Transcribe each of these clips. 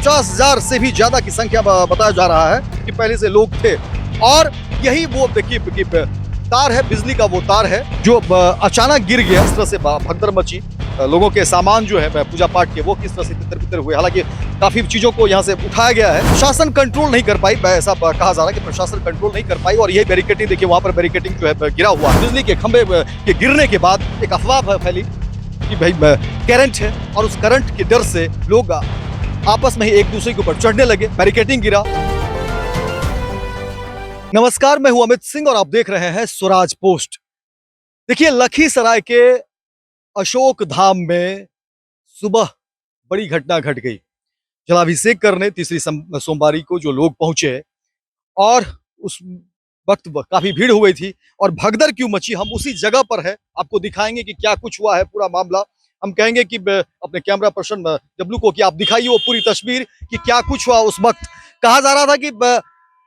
50,000 से भी ज्यादा की संख्या बताया जा रहा है कि पहले से लोग थे। और यही वो देखिए तार है, बिजली का वो तार है जो अचानक गिर गया। इस तरह से भगदड़ मची, लोगों के सामान जो है पूजा पाठ के वो किस तरह से तितर बितर हुए। हालांकि काफी चीजों को यहाँ से उठाया गया है। प्रशासन कंट्रोल नहीं कर पाई, ऐसा कहा जा रहा है कि प्रशासन कंट्रोल नहीं कर पाई। और यही बैरिकेटिंग देखिए, वहां पर बैरिकेटिंग जो है गिरा हुआ है। बिजली के खंभे के गिरने के बाद एक अफवाह फैली कि भाई करंट है, और उस करंट के डर से लोग आपस में ही एक दूसरे के ऊपर चढ़ने लगे, बैरिकेटिंग गिरा। नमस्कार, मैं हूं अमित सिंह और आप देख रहे हैं स्वराज पोस्ट। देखिए, लखीसराय के अशोक धाम में सुबह बड़ी घटना घट गई। जलाभिषेक करने तीसरी सोमवारी को जो लोग पहुंचे, और उस वक्त काफी भीड़ हुई थी। और भगदड़ क्यों मची, हम उसी जगह पर है, आपको दिखाएंगे कि क्या कुछ हुआ है पूरा मामला। हम कहेंगे कि अपने कैमरा पर्सन डब्लू को कि आप दिखाइए वो पूरी तस्वीर कि क्या कुछ हुआ उस वक्त। कहा जा रहा था कि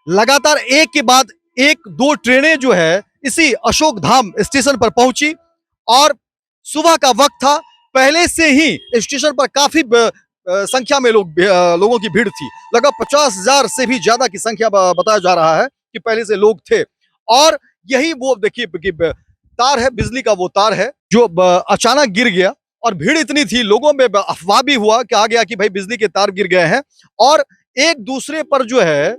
लगातार एक के बाद एक दो ट्रेनें जो है इसी अशोक धाम स्टेशन पर पहुंची, और सुबह का वक्त था। पहले से ही स्टेशन पर काफी संख्या में लोगों की भीड़ थी। लगभग 50,000 से भी ज्यादा की संख्या बताया जा रहा है कि पहले से लोग थे। और यही वो देखिए तार है, बिजली का वो तार है जो अचानक गिर गया। और भीड़ इतनी थी, लोगों में अफवाह भी हुआ, कहा गया कि भाई बिजली के तार गिर गए हैं, और एक दूसरे पर जो है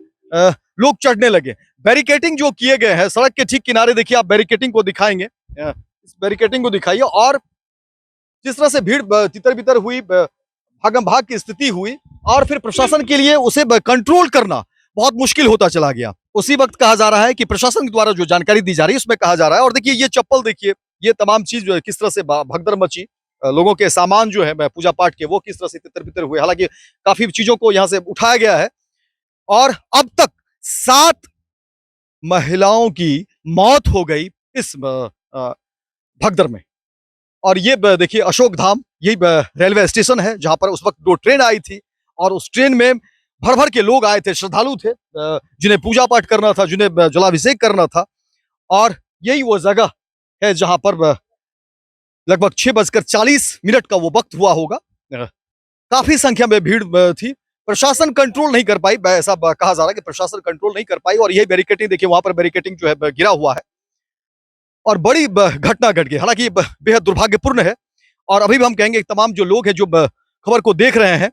लोग चढ़ने लगे। बैरिकेटिंग जो किए गए हैं सड़क के ठीक किनारे, देखिए आप बैरिकेटिंग को दिखाएंगे, इस बैरिकेटिंग को दिखाइए। और जिस तरह से भीड़ तितर बितर हुई, भागम भाग की स्थिति हुई, और फिर प्रशासन के लिए उसे कंट्रोल करना बहुत मुश्किल होता चला गया। उसी वक्त कहा जा रहा है कि प्रशासन के द्वारा जो जानकारी दी जा रही है उसमें कहा जा रहा है, और देखिए ये चप्पल देखिए, ये तमाम चीज जो है किस तरह से भगदड़ मची, लोगों के सामान जो है पूजा पाठ के वो किस तरह से तितर बितर हुए। हालांकि काफी चीजों को यहाँ से उठाया गया है। और अब तक 7 महिलाओं की मौत हो गई इस भगदड़ में। और ये देखिए अशोक धाम, यही रेलवे स्टेशन है जहां पर उस वक्त 2 ट्रेन आई थी, और उस ट्रेन में भर भर के लोग आए थे, श्रद्धालु थे, जिन्हें पूजा पाठ करना था, जिन्हें जलाभिषेक करना था। और यही वो जगह है जहां पर लगभग 6:40 का वो वक्त हुआ होगा। काफी संख्या में भीड़ थी। प्रशासन कंट्रोल नहीं कर पाई, ऐसा कहा जा रहा है कि प्रशासन कंट्रोल नहीं कर पाई। और यही बैरिकेटिंग देखिए, वहां पर बैरिकेटिंग जो है गिरा हुआ है, और बड़ी घटना घट गई। हालांकि बेहद दुर्भाग्यपूर्ण है। और अभी भी हम कहेंगे तमाम जो लोग हैं जो खबर को देख रहे हैं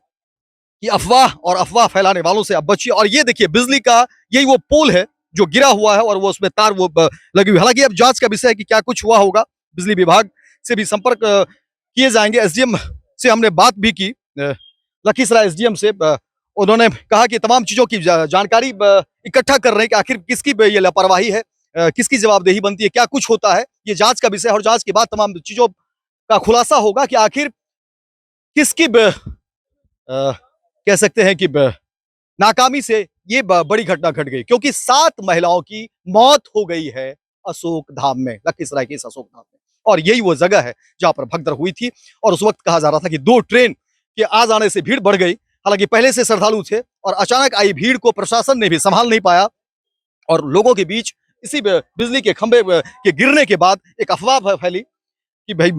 कि अफवाह फैलाने वालों से आप बचिए। और ये देखिए बिजली का यही वो पोल है जो गिरा हुआ है, और वो उसमें तार वो लगी हुई। हालांकि अब जांच का विषय है कि क्या कुछ हुआ होगा। बिजली विभाग से भी संपर्क किए जाएंगे। एसडीएम से हमने बात भी की, लखीसराय एसडीएम से। उन्होंने कहा कि तमाम चीजों की जानकारी इकट्ठा कर रहे हैं कि आखिर किसकी ये लापरवाही है, किसकी जवाबदेही बनती है, क्या कुछ होता है। ये जांच का विषय है, और जांच के बाद तमाम चीजों का खुलासा होगा कि आखिर किसकी कह सकते हैं कि नाकामी से ये बड़ी घटना घट गई। क्योंकि 7 महिलाओं की मौत हो गई है अशोक धाम में, लखीसराय के इस अशोक धाम में। और यही वो जगह है जहां पर भगदड़ हुई थी। और उस वक्त कहा जा रहा था कि 2 ट्रेन के आ जाने से भीड़ बढ़ गई। हालांकि पहले से श्रद्धालु थे, और अचानक आई भीड़ को प्रशासन ने भी संभाल नहीं पाया। और लोगों के बीच इसी बिजली के खंभे के गिरने के बाद एक अफवाह फैली कि भाई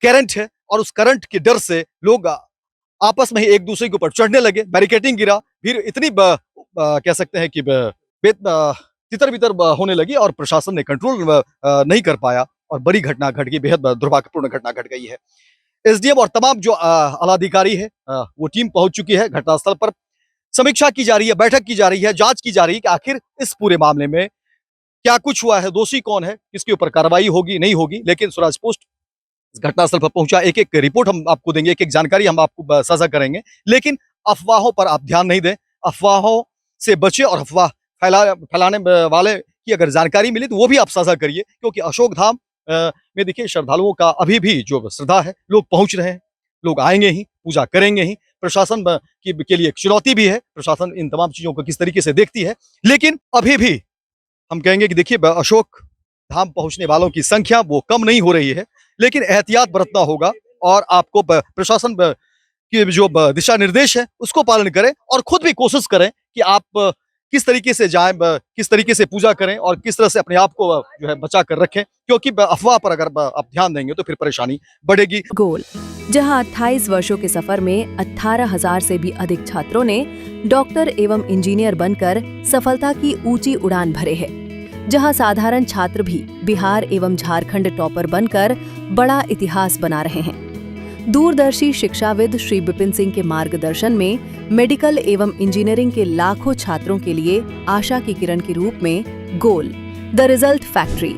करंट है, और उस करंट के डर से लोग आपस में ही एक दूसरे के ऊपर चढ़ने लगे, बैरिकेटिंग गिरा। भीड़ इतनी कह सकते हैं कि तितर बितर होने लगी, और प्रशासन ने कंट्रोल नहीं कर पाया, और बड़ी घटना घट गई, बेहद दुर्भाग्यपूर्ण घटना घट गई है। एसडीएम और तमाम जो आलाधिकारी है वो टीम पहुंच चुकी है घटनास्थल पर। समीक्षा की जा रही है, बैठक की जा रही है, जांच की जा रही है कि आखिर इस पूरे मामले में क्या कुछ हुआ है, दोषी कौन है, किसके ऊपर कार्रवाई होगी नहीं होगी। लेकिन स्वराज पोस्ट घटनास्थल पर पहुंचा, एक एक रिपोर्ट हम आपको देंगे, एक एक जानकारी हम आपको साझा करेंगे। लेकिन अफवाहों पर आप ध्यान नहीं दें, अफवाहों से बचे, और अफवाह फैलाने वाले की अगर जानकारी मिली तो वो भी आप साझा करिए। क्योंकि अशोक धाम में देखिए श्रद्धालुओं का अभी भी जो श्रद्धा है, लोग पहुंच रहे हैं, लोग आएंगे ही, पूजा करेंगे ही। प्रशासन के लिए एक चुनौती भी है, प्रशासन इन तमाम चीजों को किस तरीके से देखती है। लेकिन अभी भी हम कहेंगे कि देखिए अशोक धाम पहुंचने वालों की संख्या वो कम नहीं हो रही है। लेकिन एहतियात बरतना होगा, और आपको प्रशासन की जो दिशा निर्देश है उसको पालन करें, और खुद भी कोशिश करें कि आप किस तरीके से जाएं, किस तरीके से पूजा करें और किस तरह से अपने आप को जो है बचा कर रखें, क्योंकि अफवाह पर अगर आप ध्यान देंगे तो फिर परेशानी बढ़ेगी। गोल, जहां 28 वर्षों के सफर में 18,000 से भी अधिक छात्रों ने डॉक्टर एवं इंजीनियर बनकर सफलता की ऊंची उड़ान भरे है, जहां साधारण छात्र भी बिहार एवं झारखंड टॉपर बनकर बड़ा इतिहास बना रहे हैं। दूरदर्शी शिक्षाविद श्री विपिन सिंह के मार्गदर्शन में मेडिकल एवं इंजीनियरिंग के लाखों छात्रों के लिए आशा की किरण के रूप में गोल, द रिजल्ट फैक्ट्री,